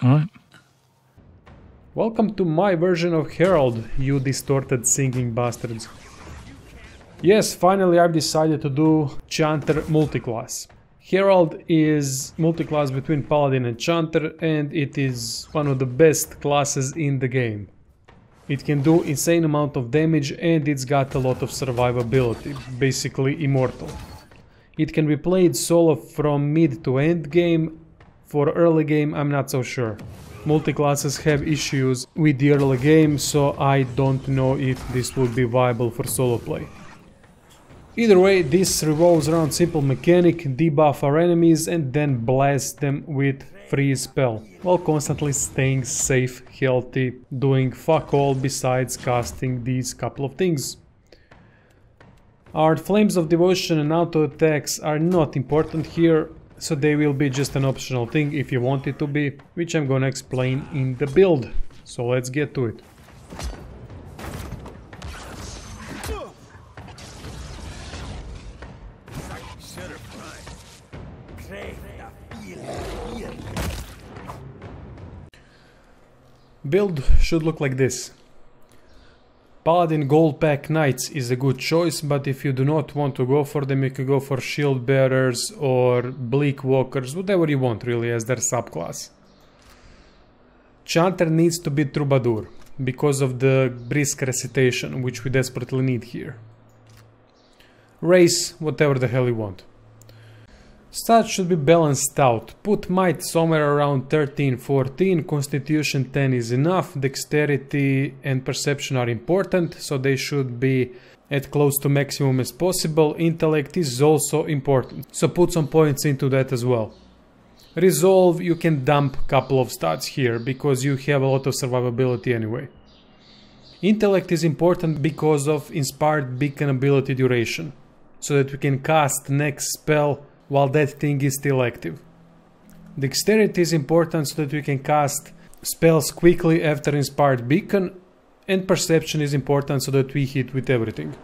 Alright. Welcome to my version of Herald, you distorted singing bastards. Yes, finally I've decided to do Chanter multiclass. Herald is multiclass between Paladin and Chanter, and it is one of the best classes in the game. It can do insane amount of damage and it's got a lot of survivability, basically immortal. It can be played solo from mid to end game. For early game I'm not so sure. Multiclasses have issues with the early game, so I don't know if this would be viable for solo play. Either way, this revolves around simple mechanic: debuff our enemies and then blast them with freeze spell, while constantly staying safe, healthy, doing fuck all besides casting these couple of things. Our Flames of Devotion and auto attacks are not important here, so they will be just an optional thing if you want it to be, which I'm gonna explain in the build. So let's get to it. Build should look like this. Paladin Gold Pack Knights is a good choice, but if you do not want to go for them, you can go for Shield Bearers or Bleak Walkers, whatever you want really as their subclass. Chanter needs to be Troubadour, because of the brisk recitation, which we desperately need here. Race, whatever the hell you want. Stats should be balanced out. Put might somewhere around 13-14, constitution 10 is enough, dexterity and perception are important, so they should be at close to maximum as possible. Intellect is also important, so put some points into that as well. Resolve, you can dump a couple of stats here, because you have a lot of survivability anyway. Intellect is important because of Inspired Beacon ability duration, so that we can cast next spell while that thing is still active. Dexterity is important so that we can cast spells quickly after Inspired Beacon, and Perception is important so that we hit with everything.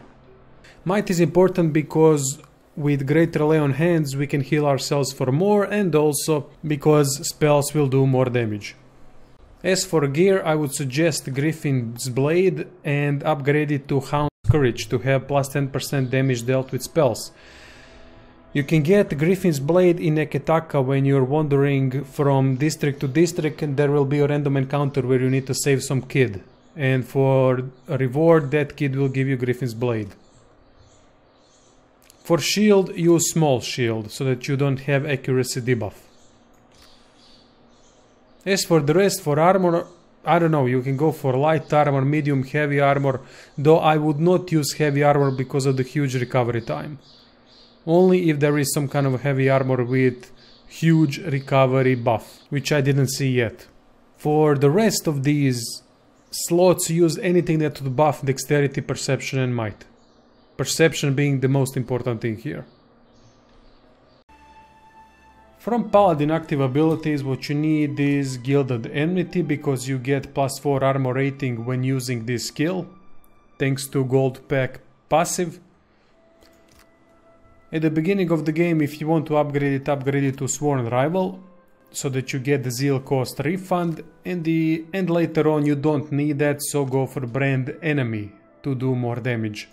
Might is important because with Greater Lay on Hands we can heal ourselves for more, and also because spells will do more damage. As for gear, I would suggest Griffin's Blade and upgrade it to Hound's Courage to have plus 10% damage dealt with spells. You can get Griffin's Blade in Eketaka when you're wandering from district to district, and there will be a random encounter where you need to save some kid. And for a reward, that kid will give you Griffin's Blade. For shield, use small shield, so that you don't have accuracy debuff. As for the rest, for armor, I don't know, you can go for light armor, medium, heavy armor, though I would not use heavy armor because of the huge recovery time. Only if there is some kind of heavy armor with huge recovery buff, which I didn't see yet. For the rest of these slots, use anything that would buff dexterity, perception and might. Perception being the most important thing here. From Paladin active abilities, what you need is Gilded Enmity, because you get plus 4 armor rating when using this skill, thanks to Gold Pack passive. At the beginning of the game, if you want to upgrade it to Sworn Rival, so that you get the zeal cost refund, and later on you don't need that, so go for Brand Enemy to do more damage.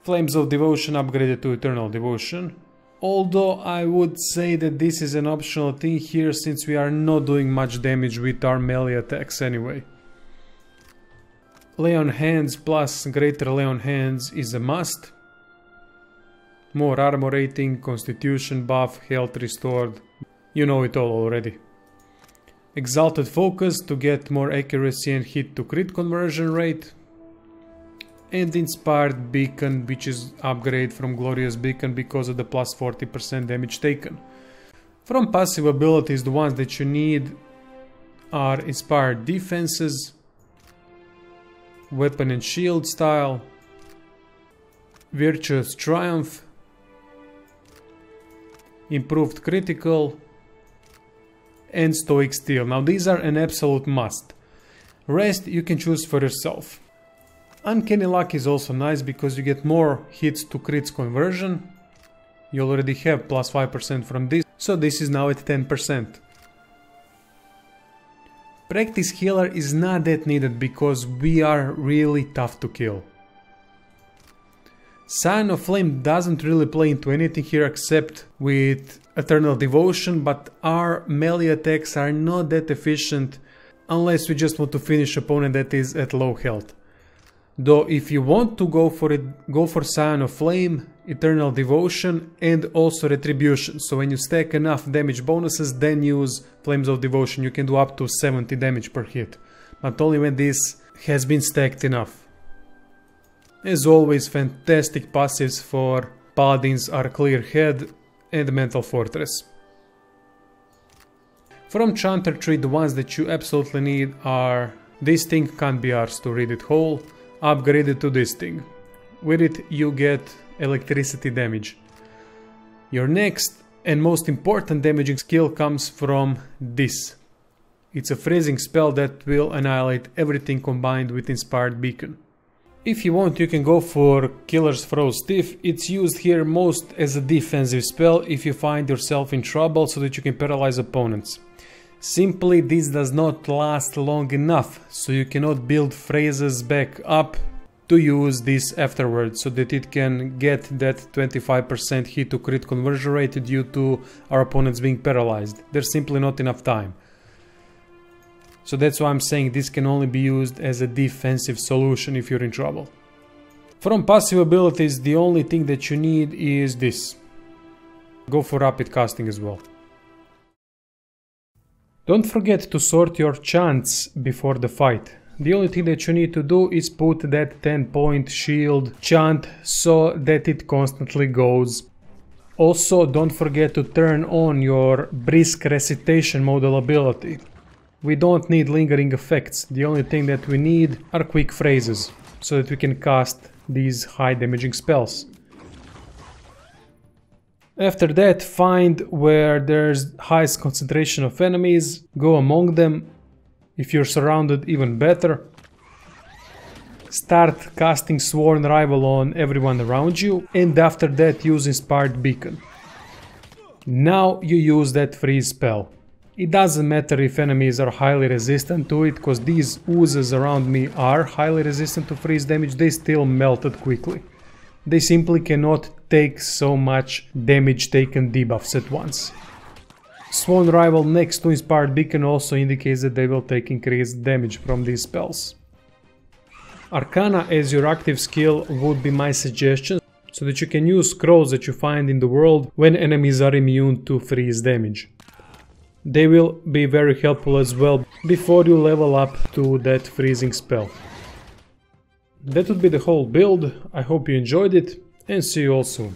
Flames of Devotion upgraded to Eternal Devotion, although I would say that this is an optional thing here, since we are not doing much damage with our melee attacks anyway. Lay on Hands plus Greater Lay on Hands is a must. More armor rating, constitution buff, health restored, you know it all already. Exalted Focus to get more accuracy and hit to crit conversion rate. And Inspired Beacon, which is upgrade from Glorious Beacon because of the plus 40% damage taken. From passive abilities, the ones that you need are Inspired Defenses, Weapon and Shield style, Virtuous Triumph, Improved Critical, and Stoic Steel. Now these are an absolute must. Rest you can choose for yourself. Uncanny Luck is also nice because you get more hits to crits conversion. You already have plus 5% from this, so this is now at 10%. Practice healer is not that needed because we are really tough to kill. Scion of Flame doesn't really play into anything here except with Eternal Devotion, but our melee attacks are not that efficient unless we just want to finish opponent that is at low health. Though if you want to go for it, go for Scion of Flame, Eternal Devotion and also Retribution. So when you stack enough damage bonuses, then use Flames of Devotion. You can do up to 70 damage per hit, but only when this has been stacked enough. As always, fantastic passives for Paladins are Clear Head and Mental Fortress. From Chanter Tree, the ones that you absolutely need are this thing, can't be arsed to read it whole, upgrade it to this thing. With it you get electricity damage. Your next and most important damaging skill comes from this. It's a freezing spell that will annihilate everything combined with Inspired Beacon. If you want, you can go for Killer's Froze Stiff. It's used here most as a defensive spell if you find yourself in trouble so that you can paralyze opponents. Simply, this does not last long enough, so you cannot build phrases back up to use this afterwards so that it can get that 25% hit to crit conversion rate due to our opponents being paralyzed. There's simply not enough time. So that's why I'm saying this can only be used as a defensive solution if you're in trouble. From passive abilities, the only thing that you need is this. Go for rapid casting as well. Don't forget to sort your chants before the fight. The only thing that you need to do is put that 10-point shield chant so that it constantly goes. Also, don't forget to turn on your brisk recitation modal ability. We don't need lingering effects. The only thing that we need are quick phrases so that we can cast these high damaging spells. After that, find where there's highest concentration of enemies, go among them. If you're surrounded, even better. Start casting Sworn Rival on everyone around you, and after that use Inspired Beacon. Now you use that freeze spell. It doesn't matter if enemies are highly resistant to it, because these oozes around me are highly resistant to freeze damage, they still melted quickly. They simply cannot take so much damage taken debuffs at once. Sworn Rival next to Inspired Beacon also indicates that they will take increased damage from these spells. Arcana as your active skill would be my suggestion, so that you can use scrolls that you find in the world when enemies are immune to freeze damage. They will be very helpful as well before you level up to that freezing spell. That would be the whole build. I hope you enjoyed it and see you all soon.